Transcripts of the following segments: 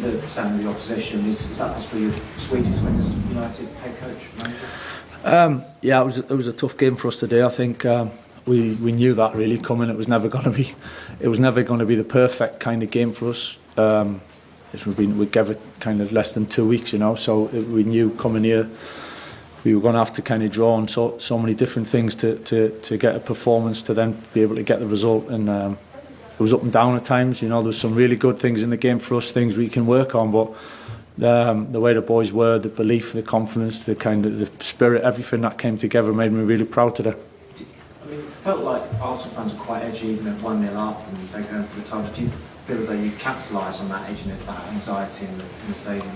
the sound of the opposition. Is that possibly your sweetest win as United head coach, manager? Yeah, it was a tough game for us today. I think we knew that really coming. It was never going to be the perfect kind of game for us. We gave it kind of less than 2 weeks, so we knew coming here we were going to have to kind of draw on so many different things to get a performance to then be able to get the result. And it was up and down at times. There was some really good things in the game for us, things we can work on, but the way the boys were, the belief, the confidence, the spirit, everything that came together made me really proud today. I mean, it felt like Arsenal fans were quite edgy, even at 1-0 up and they're going for the title. Do you feel as though you capitalised on that edginess, that anxiety in the stadium?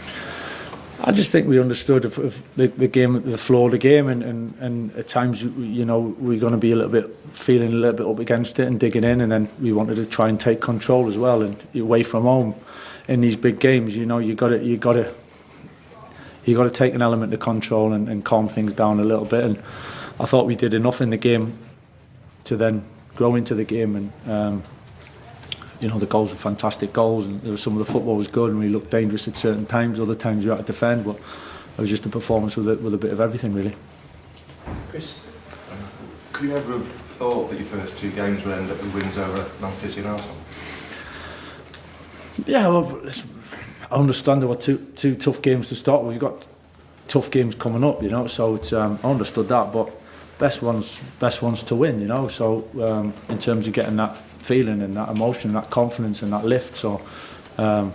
I just think we understood the game, the flow of the game, and at times, we're going to be feeling a little bit up against it and digging in, and then we wanted to try and take control as well. And away from home, in these big games, you got to take an element of control and calm things down a little bit. And I thought we did enough in the game to then grow into the game. And the goals were fantastic goals, and some of the football was good, and we looked dangerous at certain times. Other times we had to defend, but it was just a performance with a bit of everything, really. Chris, could you ever have thought that your first 2 games would end up with wins over Man City and Arsenal? Yeah, well, I understand there were two tough games to start with. We've got tough games coming up, so it's I understood that, but best ones to win, so in terms of getting that feeling and that emotion, that confidence and that lift. So the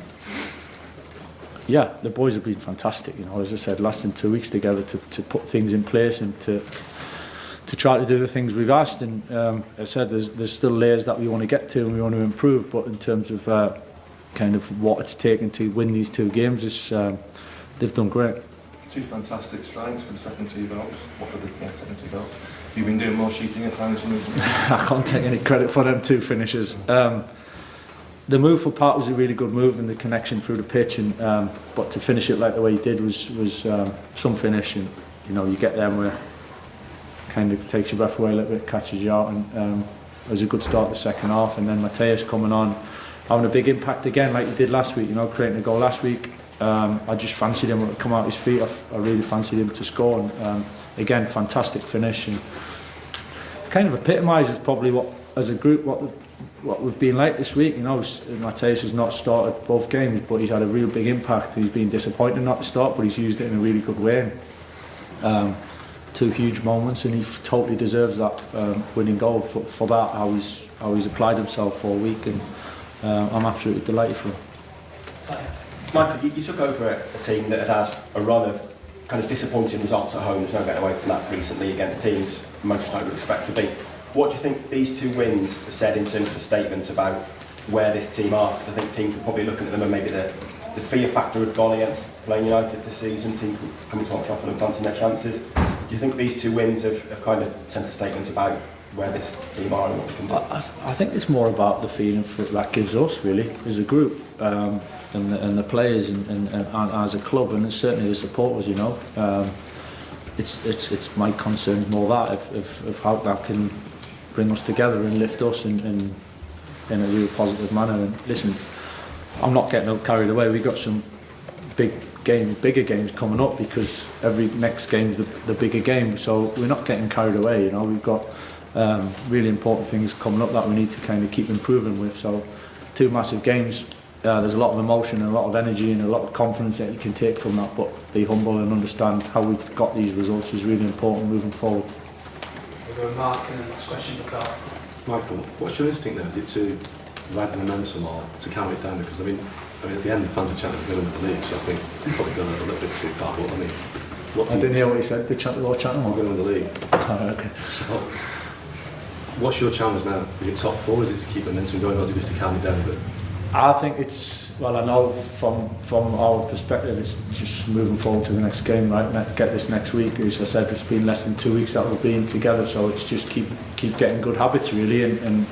boys have been fantastic, as I said, lasting 2 weeks together to put things in place and to try to do the things we've asked. And as I said, there's still layers that we want to get to and we want to improve, but in terms of kind of what it's taken to win these 2 games, they've done great. 2 fantastic strikes for the second 2 goals. What for the second 2 goals? You've been doing more shooting at times than I can't take any credit for them 2 finishes. The move for Park was a really good move, and the connection through the pitch, and but to finish it like the way he did was some finish, and you get there where kind of takes your breath away a little bit, catches you out, and it was a good start the second half. And then Mateus coming on, having a big impact again like he did last week, creating a goal last week. I just fancied him to come out his feet. I really fancied him to score, and again, fantastic finish, and kind of epitomises probably what, as a group, what we've been like this week. Mateus has not started both games, but he's had a real big impact. He's been disappointed not to start, but he's used it in a really good way. 2 huge moments, and he totally deserves that winning goal for that. How he's applied himself all week, and I'm absolutely delighted for him. Michael, you took over a team that had a run of kind of disappointing results at home. There's no getting away from that recently against teams most I would expect to be. What do you think these 2 wins have said in terms of a statement about where this team are? Because I think teams are probably looking at them and maybe the fear factor had gone against playing United this season, teams coming to Old Trafford and fancying their chances. Do you think these 2 wins have kind of sent a statement about where this team are and what we can do? I think it's more about the feeling that gives us, really, as a group, and the players and as a club, and certainly the supporters. It's my concern more that of how that can bring us together and lift us in a real positive manner. And listen, I'm not getting carried away. We've got some bigger games coming up, because every next game's the bigger game. So we're not getting carried away. We've got really important things coming up that we need to kind of keep improving with. So 2 massive games. There's a lot of emotion and a lot of energy and a lot of confidence that you can take from that, but be humble and understand how we've got these results is really important moving forward. We'll go with Mark, and then last question for Carl. Michael, what's your instinct then? Is it to ride the momentum or to calm it down? Because I mean at the end the fans are chanting going to the league, so I think you've probably gone a little bit too far. But I didn't hear what he said. The chanting or chanting? We're going to the league. Okay. So, what's your challenge now? Is it top 4? Is it to keep momentum going, or is it just to calm it down a bit? I think I know from our perspective, it's just moving forward to the next game, right? Get this next week. As I said, it's been less than 2 weeks that we've been together, so it's just keep getting good habits, really, and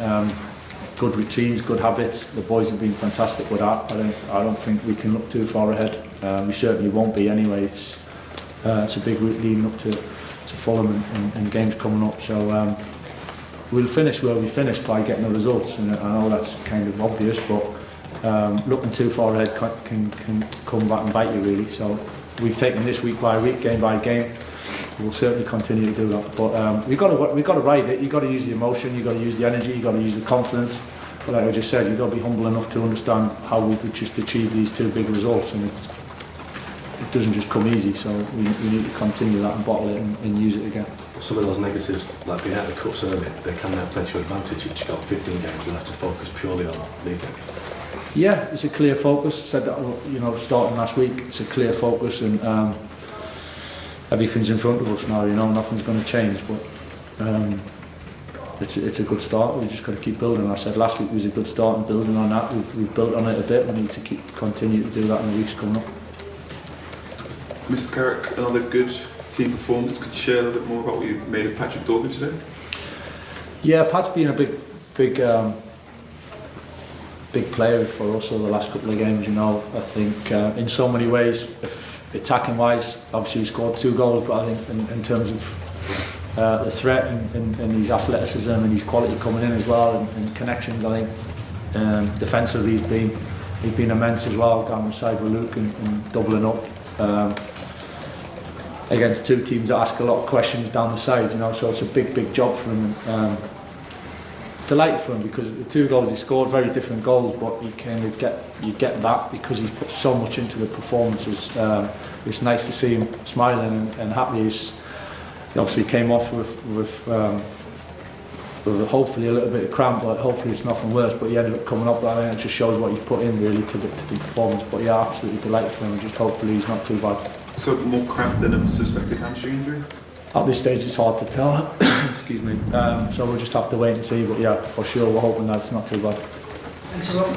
good routines, good habits. The boys have been fantastic with that. I don't think we can look too far ahead. We certainly won't be anyway. It's a big week leading up to Fulham and games coming up, so we'll finish where we finished by getting the results. And I know that's kind of obvious, but looking too far ahead can come back and bite you really. So we've taken this week by week, game by game. We'll certainly continue to do that. But we've got to ride it. You've got to use the emotion. You've got to use the energy. You've got to use the confidence. But like I just said, you've got to be humble enough to understand how we've just achieved these two big results, and it doesn't just come easy. So we need to continue that and bottle it and use it again. Some of those negatives, like being out of the cups early, they can now play to your advantage. You've got 15 games, you'll have to focus purely on league. Yeah, it's a clear focus. I said that, starting last week, it's a clear focus, and everything's in front of us now. Nothing's going to change, but it's a good start. We've just got to keep building. I said last week was a good start, and building on that, we've built on it a bit. We need to continue to do that in the weeks coming up. Mr. Carrick, another good team performance. Could you share a little bit more about what you made of Patrick Dorgu today? Yeah, Pat's been a big player for us over the last couple of games. I think in so many ways, attacking wise, obviously he scored 2 goals, but I think in terms of the threat and his athleticism and his quality coming in as well, and connections, I think defensively he's been immense as well, down the side with Luke and doubling up against 2 teams that ask a lot of questions down the side, so it's a big job for him. Delighted for him, because the 2 goals he scored, very different goals, but you get that because he's put so much into the performances. It's nice to see him smiling and happy. He obviously came off with hopefully a little bit of cramp, but hopefully it's nothing worse. But he ended up coming up. I think it just shows what he's put in really to the performance. But yeah, absolutely delighted for him. Just hopefully he's not too bad. So more cramp than a suspected hamstring injury? At this stage, it's hard to tell. Excuse me. So we'll just have to wait and see. But yeah, for sure, we're hoping that it's not too bad. Thanks a lot.